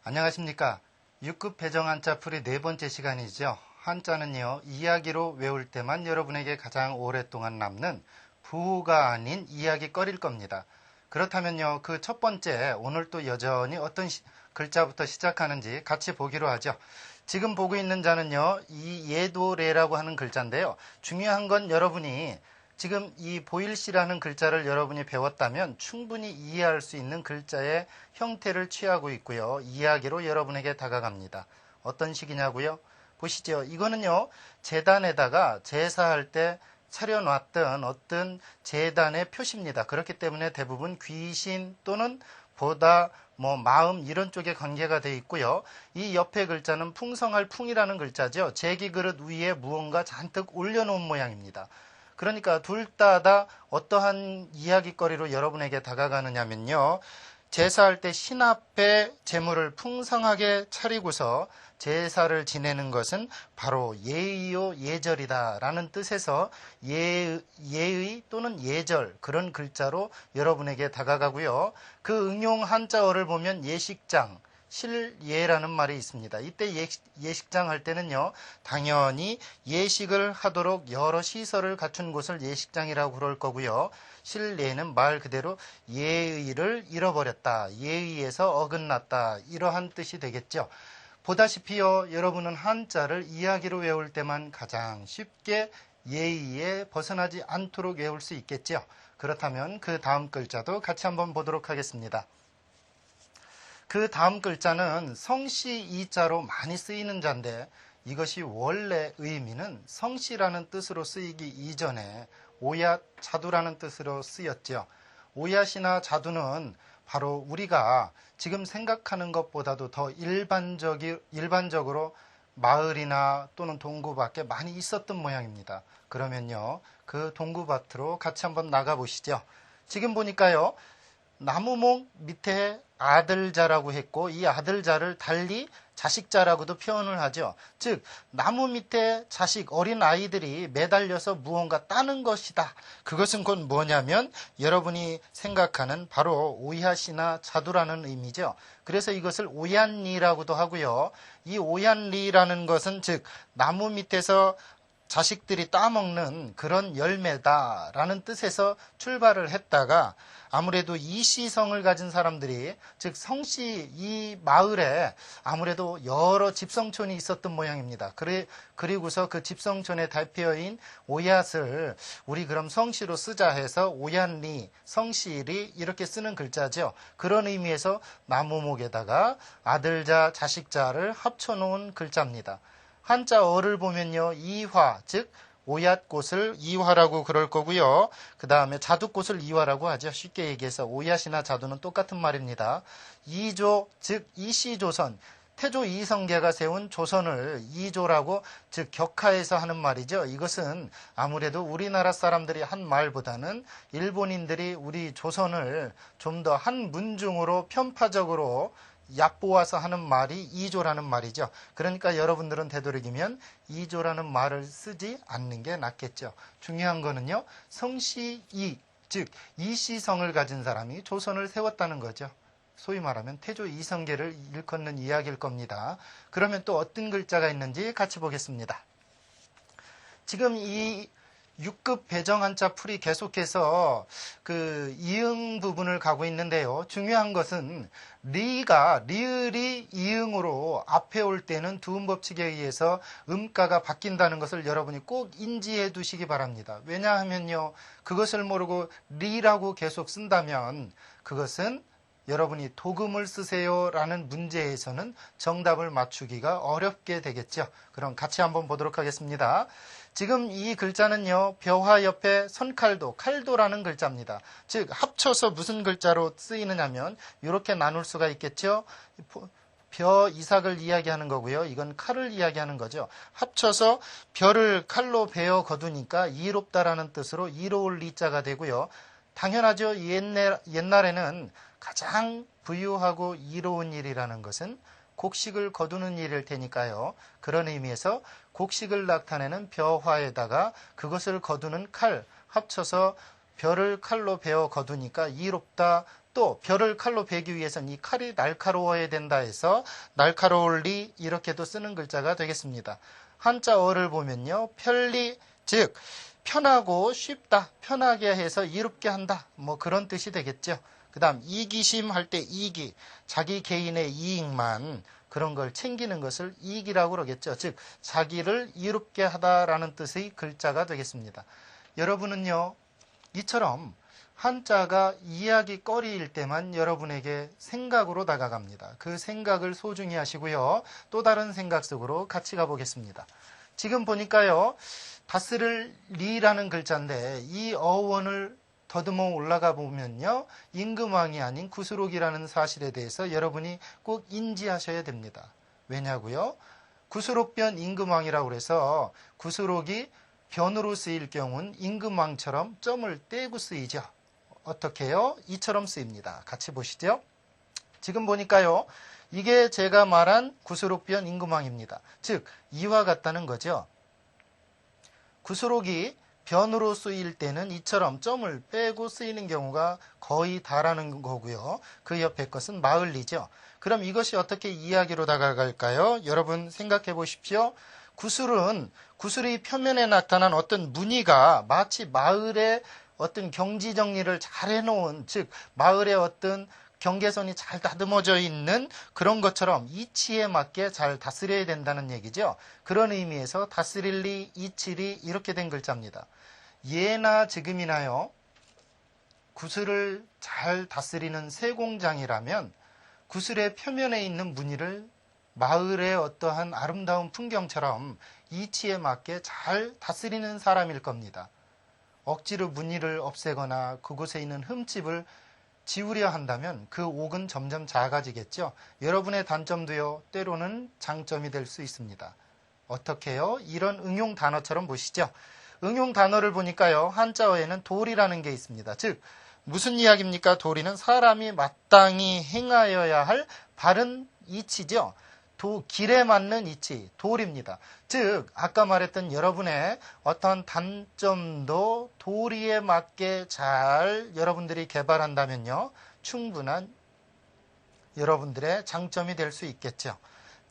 안녕하십니까. 6급 배정 한자 풀이 네 번째 시간이죠. 한자는요, 이야기로 외울 때만 여러분에게 가장 오랫동안 남는 부호가 아닌 이야기거리일 겁니다. 그렇다면요, 그 첫 번째, 오늘 또 여전히 어떤 글자부터 시작하는지 같이 보기로 하죠. 지금 보고 있는 자는요, 이 예도래라고 하는 글자인데요. 중요한 건 여러분이 지금 이 보일시라는 글자를 여러분이 배웠다면 충분히 이해할 수 있는 글자의 형태를 취하고 있고요. 이야기로 여러분에게 다가갑니다. 어떤 식이냐고요? 보시죠. 이거는요, 재단에다가 제사할 때 차려놨던 어떤 재단의 표시입니다. 그렇기 때문에 대부분 귀신 또는 보다 마음 이런 쪽에 관계가 되어 있고요. 이 옆에 글자는 풍성할 풍이라는 글자죠. 제기그릇 위에 무언가 잔뜩 올려놓은 모양입니다. 그러니까 둘 다 어떠한 이야기거리로 여러분에게 다가가느냐면요. 제사할 때 신 앞에 제물을 풍성하게 차리고서 제사를 지내는 것은 바로 예의요 예절이다 라는 뜻에서 예의 또는 예절 그런 글자로 여러분에게 다가가고요. 그 응용 한자어를 보면 예식장, 실예라는 말이 있습니다. 이때 예식장 할 때는요, 당연히 예식을 하도록 여러 시설을 갖춘 곳을 예식장이라고 그럴 거고요. 실예는 말 그대로 예의를 잃어버렸다, 예의에서 어긋났다 이러한 뜻이 되겠죠. 보다시피요, 여러분은 한자를 이야기로 외울 때만 가장 쉽게 예의에 벗어나지 않도록 외울 수 있겠죠. 그렇다면 그 다음 글자도 같이 한번 보도록 하겠습니다. 그 다음 글자는 성씨 이자로 많이 쓰이는 자인데 이것이 원래 의미는 성씨라는 뜻으로 쓰이기 이전에 오얏, 자두라는 뜻으로 쓰였죠. 오얏이나 자두는 바로 우리가 지금 생각하는 것보다도 더 일반적으로 마을이나 또는 동구밭에 많이 있었던 모양입니다. 그러면요, 그 동구밭으로 같이 한번 나가보시죠. 지금 보니까요, 나무목 밑에 아들자라고 했고 이 아들자를 달리 자식자라고도 표현을 하죠. 즉 나무 밑에 자식 어린 아이들이 매달려서 무언가 따는 것이다. 그것은 곧 뭐냐면 여러분이 생각하는 바로 오얏이나 자두라는 의미죠. 그래서 이것을 오얏리라고도 하고요. 이 오얏리라는 것은 즉 나무 밑에서 자식들이 따먹는 그런 열매다라는 뜻에서 출발을 했다가 아무래도 이시성을 가진 사람들이 즉 성씨 이 마을에 아무래도 여러 집성촌이 있었던 모양입니다. 그리고서 그 집성촌의 대표인 오얏을 우리 그럼 성씨로 쓰자 해서 오얏리, 성씨리 이렇게 쓰는 글자죠. 그런 의미에서 나무목에다가 아들자, 자식자를 합쳐놓은 글자입니다. 한자어를 보면요, 이화, 즉 오얏꽃을 이화라고 그럴 거고요. 그 다음에 자두꽃을 이화라고 하죠. 쉽게 얘기해서 오얏이나 자두는 똑같은 말입니다. 이조, 즉 이시조선, 태조 이성계가 세운 조선을 이조라고 즉 격하해서 하는 말이죠. 이것은 아무래도 우리나라 사람들이 한 말보다는 일본인들이 우리 조선을 좀 더 한 문중으로 편파적으로 얕보아서 하는 말이 이조라는 말이죠. 그러니까 여러분들은 되도록이면 이조라는 말을 쓰지 않는 게 낫겠죠. 중요한 거는요, 성씨이, 즉 이시성을 가진 사람이 조선을 세웠다는 거죠. 소위 말하면 태조 이성계를 일컫는 이야기일 겁니다. 그러면 또 어떤 글자가 있는지 같이 보겠습니다. 지금 이 6급 배정 한자 풀이 계속해서 그 이응 부분을 가고 있는데요. 중요한 것은 리을이 이응으로 앞에 올 때는 두음 법칙에 의해서 음가가 바뀐다는 것을 여러분이 꼭 인지해 두시기 바랍니다. 왜냐하면요, 그것을 모르고 리라고 계속 쓴다면 그것은 여러분이 도금을 쓰세요 라는 문제에서는 정답을 맞추기가 어렵게 되겠죠. 그럼 같이 한번 보도록 하겠습니다. 지금 이 글자는요, 벼화 옆에 선칼도, 칼도라는 글자입니다. 즉 합쳐서 무슨 글자로 쓰이느냐면 이렇게 나눌 수가 있겠죠. 벼 이삭을 이야기하는 거고요. 이건 칼을 이야기하는 거죠. 합쳐서 벼를 칼로 베어 거두니까 이롭다라는 뜻으로 이로울 리자가 되고요. 당연하죠. 옛날에는 가장 부유하고 이로운 일이라는 것은 곡식을 거두는 일일 테니까요. 그런 의미에서 곡식을 나타내는 벼화에다가 그것을 거두는 칼 합쳐서 벼를 칼로 베어 거두니까 이롭다 또 별을 칼로 베기 위해서는 이 칼이 날카로워야 된다 해서 날카로울리 이렇게도 쓰는 글자가 되겠습니다. 한자 어를 보면요. 편리, 즉 편하고 쉽다, 편하게 해서 이롭게 한다, 뭐 그런 뜻이 되겠죠. 그 다음 이기심 할 때 이기, 자기 개인의 이익만 그런 걸 챙기는 것을 이익이라고 그러겠죠. 즉 자기를 이롭게 하다라는 뜻의 글자가 되겠습니다. 여러분은요, 이처럼 한자가 이야기거리일 때만 여러분에게 생각으로 다가갑니다. 그 생각을 소중히 하시고요. 또 다른 생각 속으로 같이 가보겠습니다. 지금 보니까요, 다스를 리라는 글자인데 이 어원을 더듬어 올라가 보면요, 임금왕이 아닌 구스록이라는 사실에 대해서 여러분이 꼭 인지하셔야 됩니다. 왜냐고요? 구스록변 임금왕이라고 해서 구스록이 변으로 쓰일 경우는 임금왕처럼 점을 떼고 쓰이죠. 어떻게 해요? 이처럼 쓰입니다. 같이 보시죠. 지금 보니까요, 이게 제가 말한 구스록변 임금왕입니다. 즉 이와 같다는 거죠. 구스록이 변으로 쓰일 때는 이처럼 점을 빼고 쓰이는 경우가 거의 다라는 거고요. 그 옆에 것은 마을리죠. 그럼 이것이 어떻게 이야기로 다가갈까요? 여러분 생각해 보십시오. 구슬이 표면에 나타난 어떤 무늬가 마치 마을의 어떤 경지 정리를 잘 해놓은, 즉 마을의 어떤 경계선이 잘 다듬어져 있는 그런 것처럼 이치에 맞게 잘 다스려야 된다는 얘기죠. 그런 의미에서 다스릴리, 이치리 이렇게 된 글자입니다. 예나 지금이나요, 구슬을 잘 다스리는 세공장이라면 구슬의 표면에 있는 무늬를 마을의 어떠한 아름다운 풍경처럼 이치에 맞게 잘 다스리는 사람일 겁니다. 억지로 무늬를 없애거나 그곳에 있는 흠집을 지우려 한다면 그 옥은 점점 작아지겠죠. 여러분의 단점도요, 때로는 장점이 될 수 있습니다. 어떻게 해요? 이런 응용 단어처럼 보시죠. 응용 단어를 보니까요, 한자어에는 도리라는 게 있습니다. 즉 무슨 이야기입니까? 도리는 사람이 마땅히 행하여야 할 바른 이치죠. 길에 맞는 이치, 도리입니다. 즉 아까 말했던 여러분의 어떤 단점도 도리에 맞게 잘 여러분들이 개발한다면요, 충분한 여러분들의 장점이 될 수 있겠죠.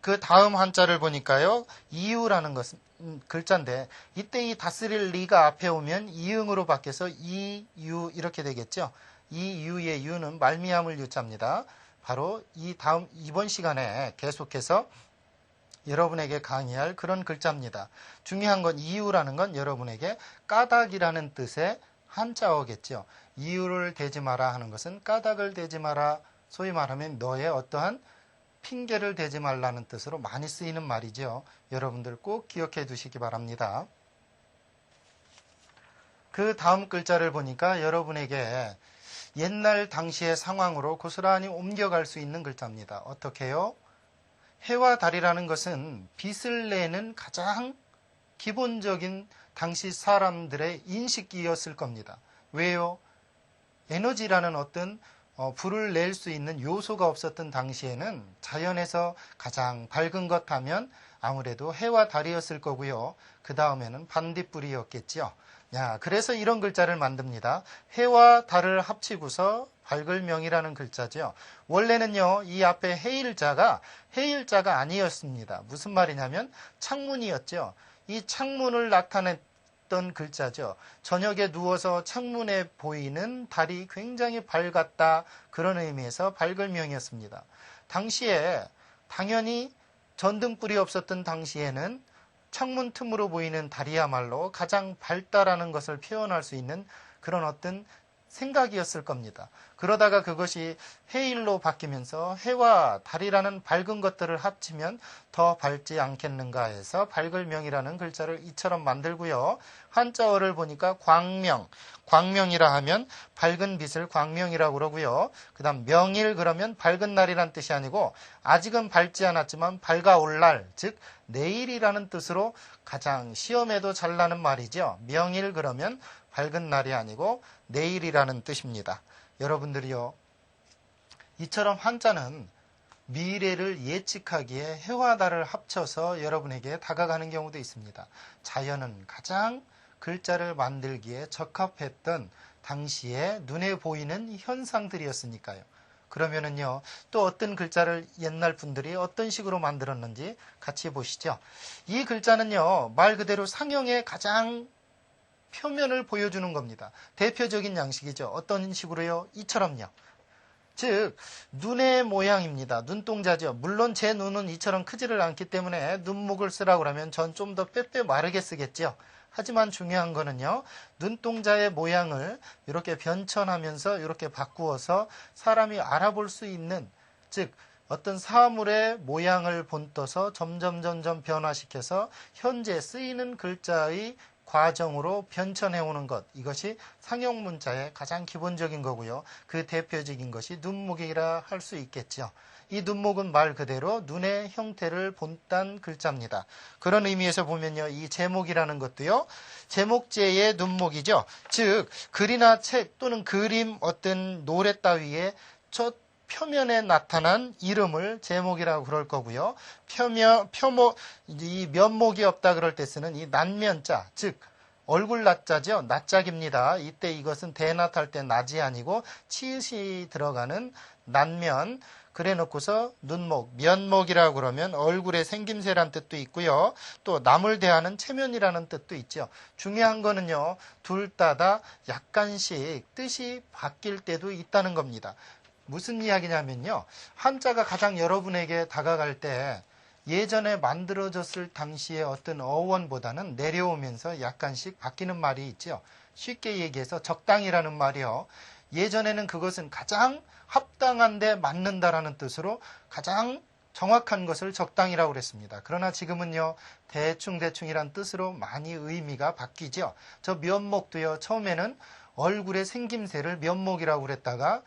그 다음 한자를 보니까요, 이유라는 것은 글자인데 이때 이 다스릴 리가 앞에 오면 이응으로 바뀌어서 이유 이렇게 되겠죠. 이유의 유는 말미암을 유자입니다. 바로 이번 시간에 계속해서 여러분에게 강의할 그런 글자입니다. 중요한 건 이유라는 건 여러분에게 까닭이라는 뜻의 한자어겠죠. 이유를 대지 마라 하는 것은 까닭을 대지 마라, 소위 말하면 너의 어떠한 핑계를 대지 말라는 뜻으로 많이 쓰이는 말이죠. 여러분들 꼭 기억해 두시기 바랍니다. 그 다음 글자를 보니까 여러분에게 옛날 당시의 상황으로 고스란히 옮겨갈 수 있는 글자입니다. 어떻게 해요? 해와 달이라는 것은 빛을 내는 가장 기본적인 당시 사람들의 인식이었을 겁니다. 왜요? 에너지라는 어떤 불을 낼 수 있는 요소가 없었던 당시에는 자연에서 가장 밝은 것 하면 아무래도 해와 달이었을 거고요. 그 다음에는 반딧불이었겠죠. 그래서 이런 글자를 만듭니다. 해와 달을 합치고서 밝을명이라는 글자죠. 원래는요, 이 앞에 해일자가 아니었습니다. 무슨 말이냐면 창문이었죠. 이 창문을 나타냈던 글자죠. 저녁에 누워서 창문에 보이는 달이 굉장히 밝았다, 그런 의미에서 밝을명이었습니다. 당시에 당연히 전등불이 없었던 당시에는 창문 틈으로 보이는 달이야말로 가장 밝다라는 것을 표현할 수 있는 그런 어떤 생각이었을 겁니다. 그러다가 그것이 해일로 바뀌면서 해와 달이라는 밝은 것들을 합치면 더 밝지 않겠는가 해서 밝을명이라는 글자를 이처럼 만들고요. 한자어를 보니까 광명이라 하면 밝은 빛을 광명이라고 그러고요. 그 다음 명일 그러면 밝은 날이란 뜻이 아니고 아직은 밝지 않았지만 밝아올 날, 즉 내일이라는 뜻으로 가장 시험에도 잘 나는 말이죠. 명일 그러면 밝은 날이 아니고 내일이라는 뜻입니다. 여러분들이요, 이처럼 한자는 미래를 예측하기에 해와 달을 합쳐서 여러분에게 다가가는 경우도 있습니다. 자연은 가장 글자를 만들기에 적합했던 당시에 눈에 보이는 현상들이었으니까요. 그러면은요, 또 어떤 글자를 옛날 분들이 어떤 식으로 만들었는지 같이 보시죠. 이 글자는요, 말 그대로 상형의 가장 표면을 보여주는 겁니다. 대표적인 양식이죠. 어떤 식으로요? 이처럼요. 즉 눈의 모양입니다. 눈동자죠. 물론 제 눈은 이처럼 크지를 않기 때문에 눈목을 쓰라고 하면 전 좀 더 빼빼 마르게 쓰겠죠. 하지만 중요한 거는요. 눈동자의 모양을 이렇게 변천하면서 이렇게 바꾸어서 사람이 알아볼 수 있는, 즉 어떤 사물의 모양을 본떠서 점점 변화시켜서 현재 쓰이는 글자의 과정으로 변천해오는 것, 이것이 상형문자의 가장 기본적인 거고요. 그 대표적인 것이 눈목이라 할 수 있겠죠. 이 눈목은 말 그대로 눈의 형태를 본딴 글자입니다. 그런 의미에서 보면요, 이 제목이라는 것도요, 제목제의 눈목이죠. 즉 글이나 책 또는 그림, 어떤 노래 따위에 저 표면에 나타난 이름을 제목이라고 그럴 거고요. 이 면목이 없다 그럴 때 쓰는 이 난면자, 즉 얼굴 낮자죠. 낮짝입니다. 이때 이것은 대낮할 때 낮이 아니고 치읓이 들어가는 난면. 그래 놓고서 눈목, 면목이라고 그러면 얼굴의 생김새란 뜻도 있고요. 또 남을 대하는 체면이라는 뜻도 있죠. 중요한 거는요, 둘 다 약간씩 뜻이 바뀔 때도 있다는 겁니다. 무슨 이야기냐면요, 한자가 가장 여러분에게 다가갈 때 예전에 만들어졌을 당시의 어떤 어원보다는 내려오면서 약간씩 바뀌는 말이 있죠. 쉽게 얘기해서 적당이라는 말이요. 예전에는 그것은 가장 합당한데 맞는다라는 뜻으로 가장 정확한 것을 적당이라고 그랬습니다. 그러나 지금은요, 대충이란 뜻으로 많이 의미가 바뀌죠. 저 면목도요, 처음에는 얼굴의 생김새를 면목이라고 그랬다가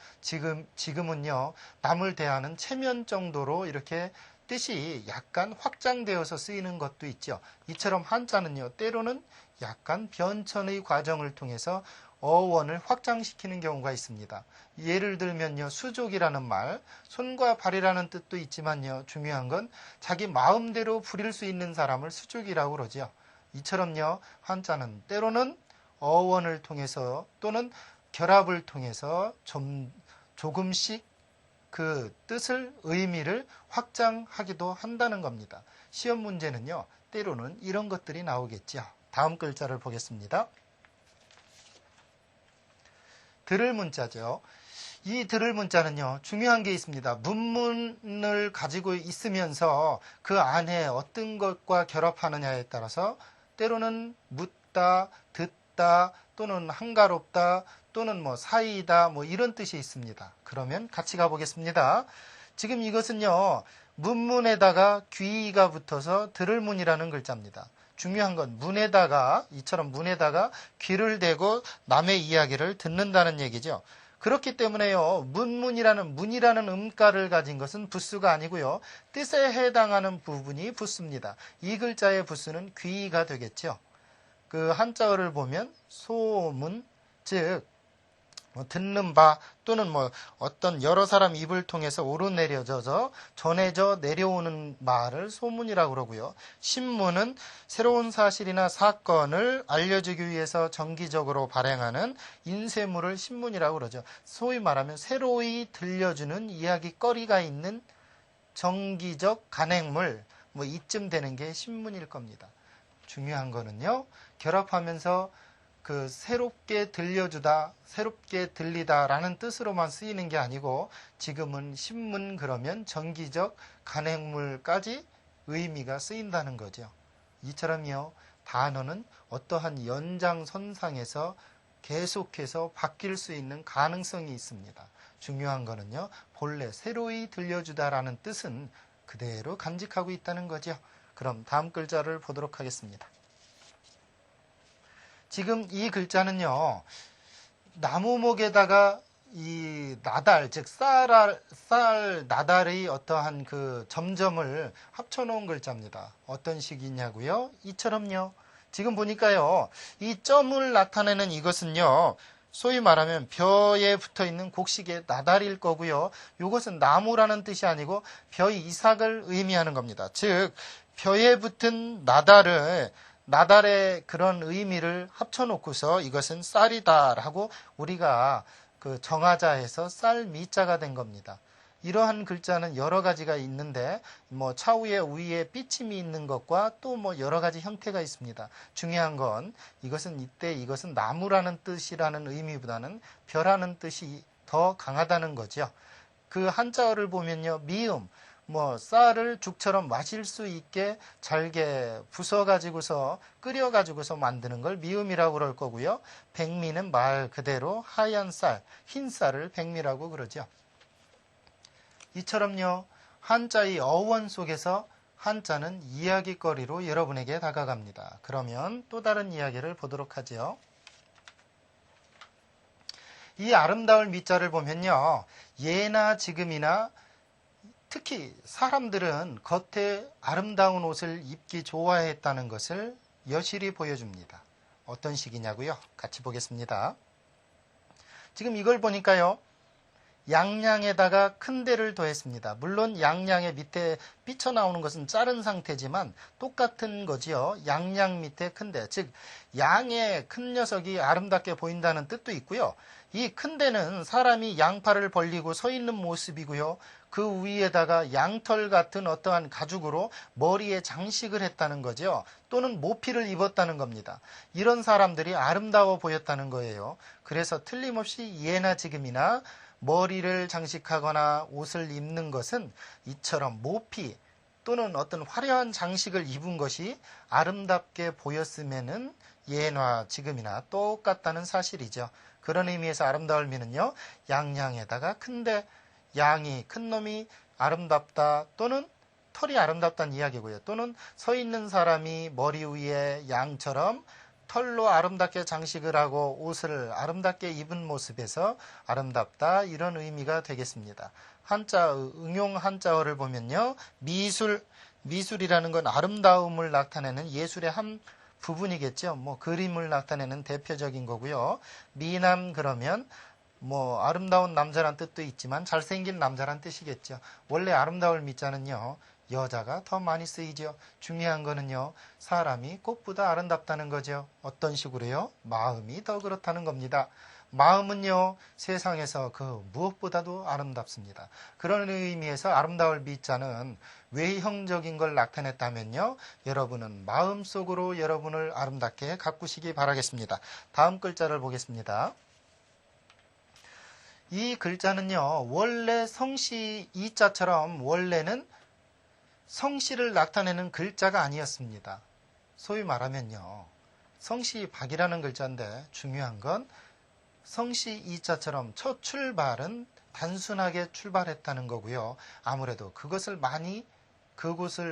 지금은요, 남을 대하는 체면 정도로 이렇게 뜻이 약간 확장되어서 쓰이는 것도 있죠. 이처럼 한자는요, 때로는 약간 변천의 과정을 통해서 어원을 확장시키는 경우가 있습니다. 예를 들면요, 수족이라는 말, 손과 발이라는 뜻도 있지만요, 중요한 건 자기 마음대로 부릴 수 있는 사람을 수족이라고 그러죠. 이처럼요, 한자는 때로는 어원을 통해서 또는 결합을 통해서 조금씩 그 뜻을, 의미를 확장하기도 한다는 겁니다. 시험 문제는요, 때로는 이런 것들이 나오겠죠. 다음 글자를 보겠습니다. 들을 문자죠. 이 들을 문자는요, 중요한 게 있습니다. 문문을 가지고 있으면서 그 안에 어떤 것과 결합하느냐에 따라서 때로는 묻다, 듣다, 또는 한가롭다, 또는 사이다, 이런 뜻이 있습니다. 그러면 같이 가보겠습니다. 지금 이것은요, 문문에다가 귀가 붙어서 들을 문이라는 글자입니다. 중요한 건 이처럼 문에다가 귀를 대고 남의 이야기를 듣는다는 얘기죠. 그렇기 때문에요, 문이라는 음가를 가진 것은 부수가 아니고요, 뜻에 해당하는 부분이 부수입니다. 이 글자의 부수는 귀가 되겠죠. 그 한자어를 보면 소문, 즉 듣는 바 또는 어떤 여러 사람 입을 통해서 오르내려져서 전해져 내려오는 말을 소문이라고 그러고요. 신문은 새로운 사실이나 사건을 알려주기 위해서 정기적으로 발행하는 인쇄물을 신문이라고 그러죠. 소위 말하면 새로이 들려주는 이야기거리가 있는 정기적 간행물, 이쯤 되는 게 신문일 겁니다. 중요한 거는요, 결합하면서 그 새롭게 들려주다, 새롭게 들리다라는 뜻으로만 쓰이는 게 아니고 지금은 신문 그러면 정기적 간행물까지 의미가 쓰인다는 거죠. 이처럼요, 단어는 어떠한 연장선상에서 계속해서 바뀔 수 있는 가능성이 있습니다. 중요한 거는요, 본래 새로이 들려주다라는 뜻은 그대로 간직하고 있다는 거죠. 그럼 다음 글자를 보도록 하겠습니다. 지금 이 글자는요, 나무목에다가 이 나달, 즉 쌀 나달의 어떠한 그 점점을 합쳐놓은 글자입니다. 어떤 식이냐고요? 이처럼요. 지금 보니까요, 이 점을 나타내는 이것은요, 소위 말하면 벼에 붙어있는 곡식의 나달일 거고요. 이것은 나무라는 뜻이 아니고 벼 이삭을 의미하는 겁니다. 즉 벼에 붙은 나달을 나달의 그런 의미를 합쳐놓고서 이것은 쌀이다라고 우리가 그 정하자 해서 쌀 미자가 된 겁니다. 이러한 글자는 여러 가지가 있는데 뭐 차후에 우위에 삐침이 있는 것과 또 뭐 여러 가지 형태가 있습니다. 중요한 건 이것은 나무라는 뜻이라는 의미보다는 별하는 뜻이 더 강하다는 거죠. 그 한자어를 보면요, 미음, 뭐 쌀을 죽처럼 마실 수 있게 잘게 부숴가지고서 끓여가지고서 만드는 걸 미음이라고 그럴 거고요. 백미는 말 그대로 하얀 쌀, 흰 쌀을 백미라고 그러죠. 이처럼요, 한자의 어원 속에서 한자는 이야기거리로 여러분에게 다가갑니다. 그러면 또 다른 이야기를 보도록 하죠. 이 아름다울 미자를 보면요, 예나 지금이나 특히 사람들은 겉에 아름다운 옷을 입기 좋아했다는 것을 여실히 보여줍니다. 어떤 식이냐고요? 같이 보겠습니다. 지금 이걸 보니까요, 양양에다가 큰 데를 더했습니다. 물론 양양의 밑에 삐쳐나오는 것은 자른 상태지만 똑같은 거지요. 양양 밑에 큰 데, 즉 양의 큰 녀석이 아름답게 보인다는 뜻도 있고요. 이 큰 데는 사람이 양팔을 벌리고 서 있는 모습이고요. 그 위에다가 양털 같은 어떠한 가죽으로 머리에 장식을 했다는 거죠. 또는 모피를 입었다는 겁니다. 이런 사람들이 아름다워 보였다는 거예요. 그래서 틀림없이 예나 지금이나 머리를 장식하거나 옷을 입는 것은 이처럼 모피 또는 어떤 화려한 장식을 입은 것이 아름답게 보였으면은 예나 지금이나 똑같다는 사실이죠. 그런 의미에서 아름다울 미는요, 양양에다가 큰데, 양이 큰 놈이 아름답다 또는 털이 아름답다는 이야기고요. 또는 서 있는 사람이 머리 위에 양처럼 털로 아름답게 장식을 하고 옷을 아름답게 입은 모습에서 아름답다, 이런 의미가 되겠습니다. 한자 응용 한자어를 보면요, 미술이라는 건 아름다움을 나타내는 예술의 한 부분이겠죠. 뭐 그림을 나타내는 대표적인 거고요. 미남 그러면 뭐 아름다운 남자란 뜻도 있지만 잘생긴 남자란 뜻이겠죠. 원래 아름다울 미자는요, 여자가 더 많이 쓰이죠. 중요한 거는요, 사람이 꽃보다 아름답다는 거죠. 어떤 식으로요? 마음이 더 그렇다는 겁니다. 마음은요, 세상에서 그 무엇보다도 아름답습니다. 그런 의미에서 아름다울 미자는 외형적인 걸 나타냈다면요, 여러분은 마음속으로 여러분을 아름답게 가꾸시기 바라겠습니다. 다음 글자를 보겠습니다. 이 글자는요, 원래 성씨 이자처럼 원래는 성씨를 나타내는 글자가 아니었습니다. 소위 말하면요, 성씨 박이라는 글자인데 중요한 건 성씨 이자처럼 첫 출발은 단순하게 출발했다는 거고요. 아무래도 그곳을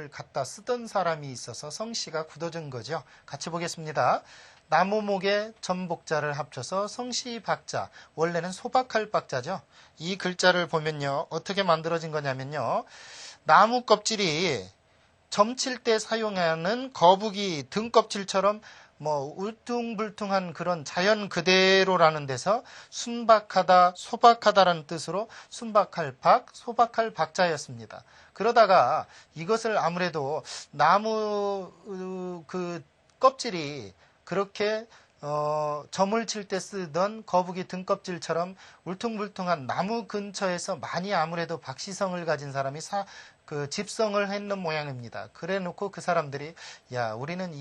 갖다 쓰던 사람이 있어서 성씨가 굳어진 거죠. 같이 보겠습니다. 나무목에 전복자를 합쳐서 성씨 박자, 원래는 소박할 박자죠. 이 글자를 보면요, 어떻게 만들어진 거냐면요, 나무 껍질이 점칠 때 사용하는 거북이 등껍질처럼 뭐 울퉁불퉁한 그런 자연 그대로라는 데서 순박하다, 소박하다라는 뜻으로 순박할 박, 소박할 박자였습니다. 그러다가 이것을 아무래도 나무 그 껍질이 그렇게 점을 칠 때 쓰던 거북이 등껍질처럼 울퉁불퉁한 나무 근처에서 많이 아무래도 박시성을 가진 사람이 집성을 했는 모양입니다. 그래 놓고 그 사람들이, 야, 우리는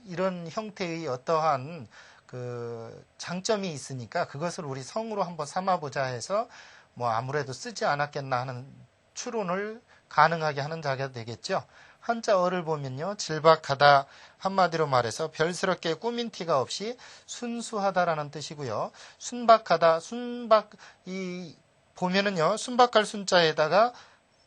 이런 형태의 어떠한 그 장점이 있으니까 그것을 우리 성으로 한번 삼아보자 해서 뭐 아무래도 쓰지 않았겠나 하는 추론을 가능하게 하는 자가 되겠죠. 한자어를 보면요, 질박하다, 한마디로 말해서 별스럽게 꾸민 티가 없이 순수하다라는 뜻이고요. 순박하다, 보면은요, 순박할 순자에다가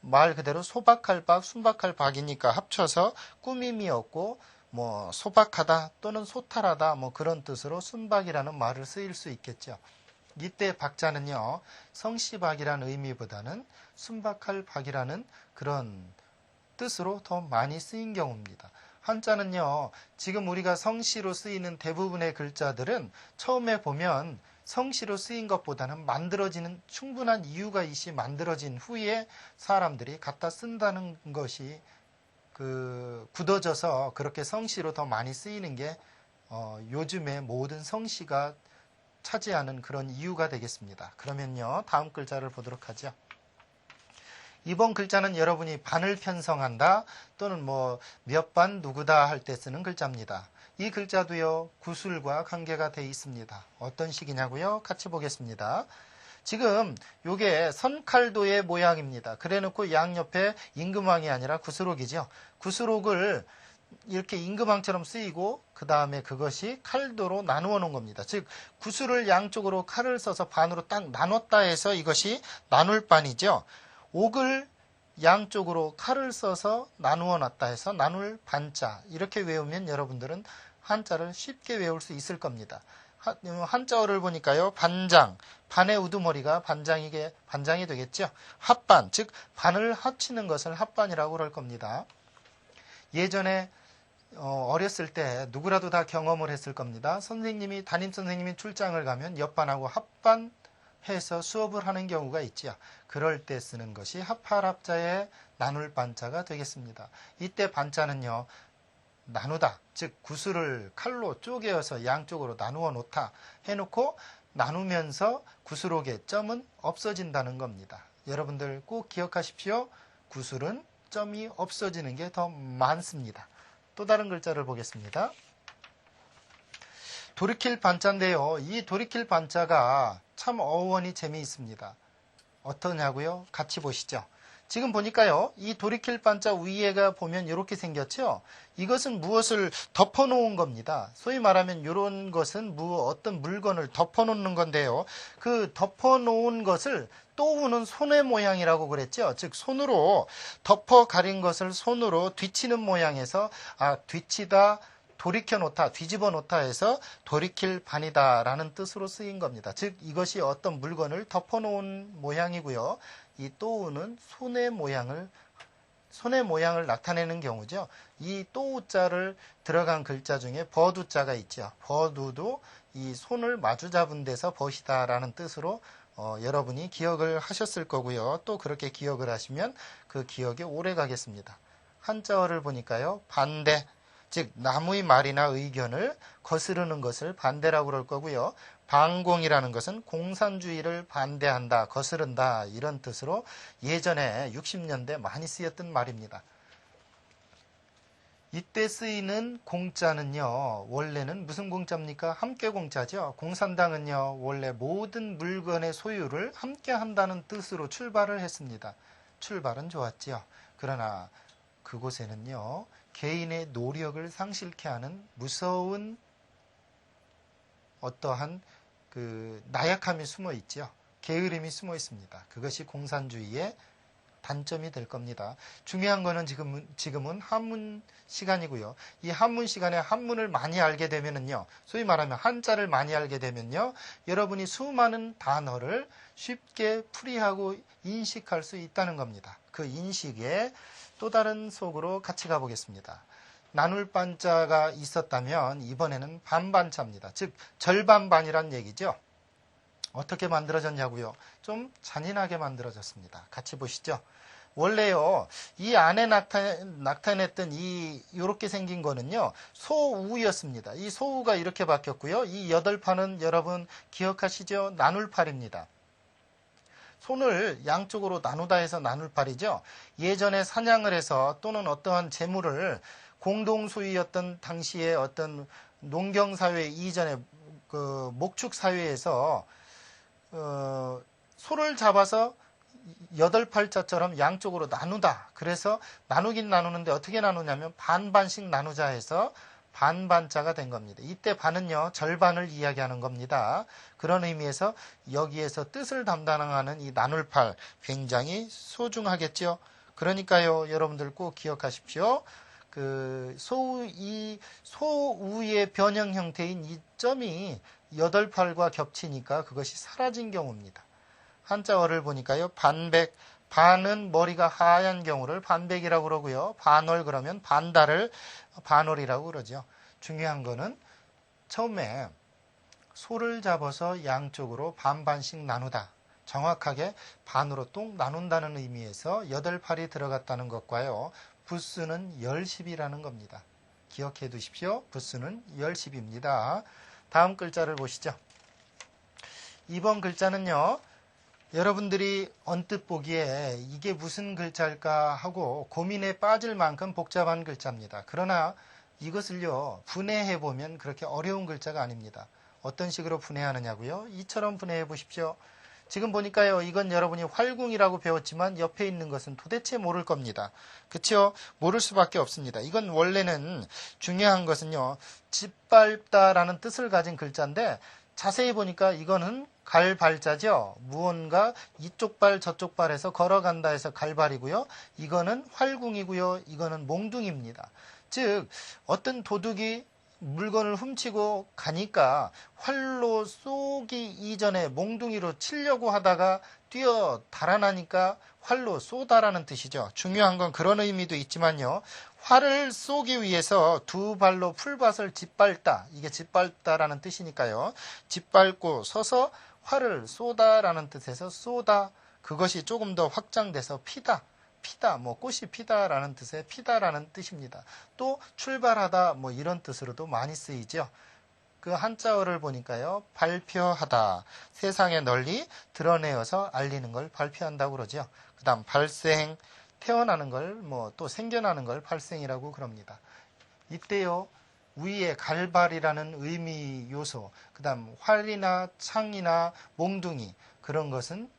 말 그대로 소박할 박, 순박할 박이니까 합쳐서 꾸밈이 없고 뭐 소박하다 또는 소탈하다 뭐 그런 뜻으로 순박이라는 말을 쓰일 수 있겠죠. 이때 박자는요, 성씨박이라는 의미보다는 순박할 박이라는 그런 뜻으로 더 많이 쓰인 경우입니다. 한자는요, 지금 우리가 성씨로 쓰이는 대부분의 글자들은 처음에 보면 성씨로 쓰인 것보다는 만들어지는 충분한 이유가 있이 만들어진 후에 사람들이 갖다 쓴다는 것이 굳어져서 그렇게 성시로 더 많이 쓰이는 게 요즘의 모든 성시가 차지하는 그런 이유가 되겠습니다. 그러면요, 다음 글자를 보도록 하죠. 이번 글자는 여러분이 반을 편성한다 또는 뭐 몇 반 누구다 할 때 쓰는 글자입니다. 이 글자도요, 구술과 관계가 되어 있습니다. 어떤 식이냐고요? 같이 보겠습니다. 지금 요게 선칼도의 모양입니다. 그래놓고 양옆에 임금왕이 아니라 구스록이죠. 구스록을 이렇게 임금왕처럼 쓰이고 그 다음에 그것이 칼도로 나누어 놓은 겁니다. 즉 구슬을 양쪽으로 칼을 써서 반으로 딱 나눴다 해서 이것이 나눌 반이죠. 옥을 양쪽으로 칼을 써서 나누어 놨다 해서 나눌 반자, 이렇게 외우면 여러분들은 한자를 쉽게 외울 수 있을 겁니다. 한자어를 보니까요, 반장, 반의 우두머리가 반장이 되겠죠. 합반, 즉 반을 합치는 것을 합반이라고 그럴 겁니다. 예전에 어렸을 때 누구라도 다 경험을 했을 겁니다. 담임 선생님이 출장을 가면 옆반하고 합반해서 수업을 하는 경우가 있죠. 그럴 때 쓰는 것이 합할합자의 나눌 반자가 되겠습니다. 이때 반자는요, 나누다, 즉 구슬을 칼로 쪼개어서 양쪽으로 나누어 놓다 해놓고 나누면서 구슬옥의 점은 없어진다는 겁니다. 여러분들 꼭 기억하십시오. 구슬은 점이 없어지는 게 더 많습니다. 또 다른 글자를 보겠습니다. 돌이킬 반자인데요. 이 돌이킬 반자가 참 어원이 재미있습니다. 어떠냐고요? 같이 보시죠. 지금 보니까요, 이 돌이킬 반자 위에가 보면 이렇게 생겼죠. 이것은 무엇을 덮어놓은 겁니다. 소위 말하면 이런 것은 어떤 물건을 덮어놓는 건데요. 그 덮어놓은 것을 또우는 손의 모양이라고 그랬죠. 즉 손으로 덮어 가린 것을 손으로 뒤치는 모양에서 뒤치다, 돌이켜 놓다, 뒤집어 놓다 해서 돌이킬 반이다 라는 뜻으로 쓰인 겁니다. 즉 이것이 어떤 물건을 덮어 놓은 모양이고요. 이 또우는 손의 모양을 나타내는 경우죠. 이 또우자를 들어간 글자 중에 버두자가 있죠. 버두도 이 손을 마주 잡은 데서 벗이다라는 뜻으로 여러분이 기억을 하셨을 거고요. 또 그렇게 기억을 하시면 그 기억이 오래 가겠습니다. 한자어를 보니까요, 반대, 즉 나무의 말이나 의견을 거스르는 것을 반대라고 그럴 거고요. 반공이라는 것은 공산주의를 반대한다, 거스른다 이런 뜻으로 예전에 60년대 많이 쓰였던 말입니다. 이때 쓰이는 공자는요, 원래는 무슨 공자입니까? 함께 공자죠. 공산당은요, 원래 모든 물건의 소유를 함께 한다는 뜻으로 출발을 했습니다. 출발은 좋았지요. 그러나 그곳에는요, 개인의 노력을 상실케 하는 무서운 어떠한 나약함이 숨어 있죠. 게으름이 숨어 있습니다. 그것이 공산주의의 단점이 될 겁니다. 중요한 거는 지금은 한문 시간이고요. 이 한문 시간에 한문을 많이 알게 되면은요, 소위 말하면 한자를 많이 알게 되면요, 여러분이 수많은 단어를 쉽게 풀이하고 인식할 수 있다는 겁니다. 그 인식에 또 다른 속으로 같이 가보겠습니다. 나눌 반자가 있었다면 이번에는 반반자입니다. 즉 절반반이란 얘기죠. 어떻게 만들어졌냐고요? 좀 잔인하게 만들어졌습니다. 같이 보시죠. 원래요, 이 안에 나타냈던 이렇게 생긴 거는요, 소우였습니다. 이 소우가 이렇게 바뀌었고요. 이 8판은 여러분 기억하시죠? 나눌팔입니다. 손을 양쪽으로 나누다 해서 나눌팔이죠. 예전에 사냥을 해서 또는 어떠한 재물을 공동 소유였던 당시에 어떤 농경사회 이전에 목축 사회에서 소를 잡아서 8팔자처럼 양쪽으로 나누다. 그래서 나누긴 나누는데 어떻게 나누냐면 반반씩 나누자 해서 반반자가 된 겁니다. 이때 반은요, 절반을 이야기하는 겁니다. 그런 의미에서 여기에서 뜻을 담당하는 이 나눌팔 굉장히 소중하겠죠. 그러니까요, 여러분들 꼭 기억하십시오. 소우의 변형 형태인 이 점이 8팔과 겹치니까 그것이 사라진 경우입니다. 한자어를 보니까요, 반백, 반은 머리가 하얀 경우를 반백이라고 그러고요. 반월 그러면 반달을 반월이라고 그러죠. 중요한 거는 처음에 소를 잡아서 양쪽으로 반반씩 나누다. 정확하게 반으로 똥 나눈다는 의미에서 8팔이 들어갔다는 것과요. 부수는 열십이라는 겁니다. 기억해 두십시오. 부수는 열십입니다. 다음 글자를 보시죠. 2번 글자는요. 여러분들이 언뜻 보기에 이게 무슨 글자일까 하고 고민에 빠질 만큼 복잡한 글자입니다. 그러나 이것을요, 분해해 보면 그렇게 어려운 글자가 아닙니다. 어떤 식으로 분해하느냐고요? 이처럼 분해해 보십시오. 지금 보니까요, 이건 여러분이 활궁이라고 배웠지만 옆에 있는 것은 도대체 모를 겁니다. 그쵸? 모를 수밖에 없습니다. 이건 원래는 중요한 것은요, 짓밟다라는 뜻을 가진 글자인데 자세히 보니까 이거는 갈발자죠. 무언가 이쪽 발 저쪽 발에서 걸어간다 해서 갈발이고요. 이거는 활궁이고요. 이거는 몽둥이입니다. 즉 어떤 도둑이 물건을 훔치고 가니까 활로 쏘기 이전에 몽둥이로 치려고 하다가 뛰어 달아나니까 활로 쏘다라는 뜻이죠. 중요한 건 그런 의미도 있지만요. 활을 쏘기 위해서 두 발로 풀밭을 짓밟다. 이게 짓밟다라는 뜻이니까요. 짓밟고 서서 활을 쏘다라는 뜻에서 쏘다. 그것이 조금 더 확장돼서 피다. 피다, 꽃이 피다라는 뜻의 피다라는 뜻입니다. 또 출발하다, 이런 뜻으로도 많이 쓰이죠. 그 한자어를 보니까요, 발표하다, 세상에 널리 드러내어서 알리는 걸 발표한다고 그러죠. 그 다음 발생, 태어나는 걸, 또 생겨나는 걸 발생이라고 그럽니다. 이때요, 위에 갈발이라는 의미 요소, 그 다음 활이나 창이나 몽둥이, 그런 것은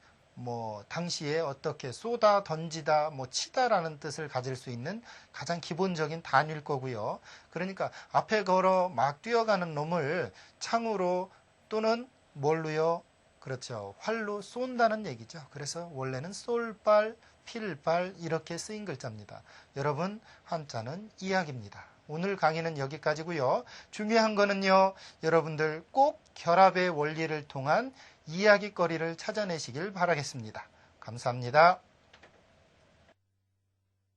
당시에 어떻게 쏘다, 던지다, 치다라는 뜻을 가질 수 있는 가장 기본적인 단위일 거고요. 그러니까 앞에 걸어 막 뛰어가는 놈을 창으로 또는 뭘로요? 그렇죠. 활로 쏜다는 얘기죠. 그래서 원래는 쏠발, 필발 이렇게 쓰인 글자입니다. 여러분, 한자는 이야기입니다. 오늘 강의는 여기까지고요. 중요한 거는요. 여러분들 꼭 결합의 원리를 통한 이야기거리를 찾아내시길 바라겠습니다. 감사합니다.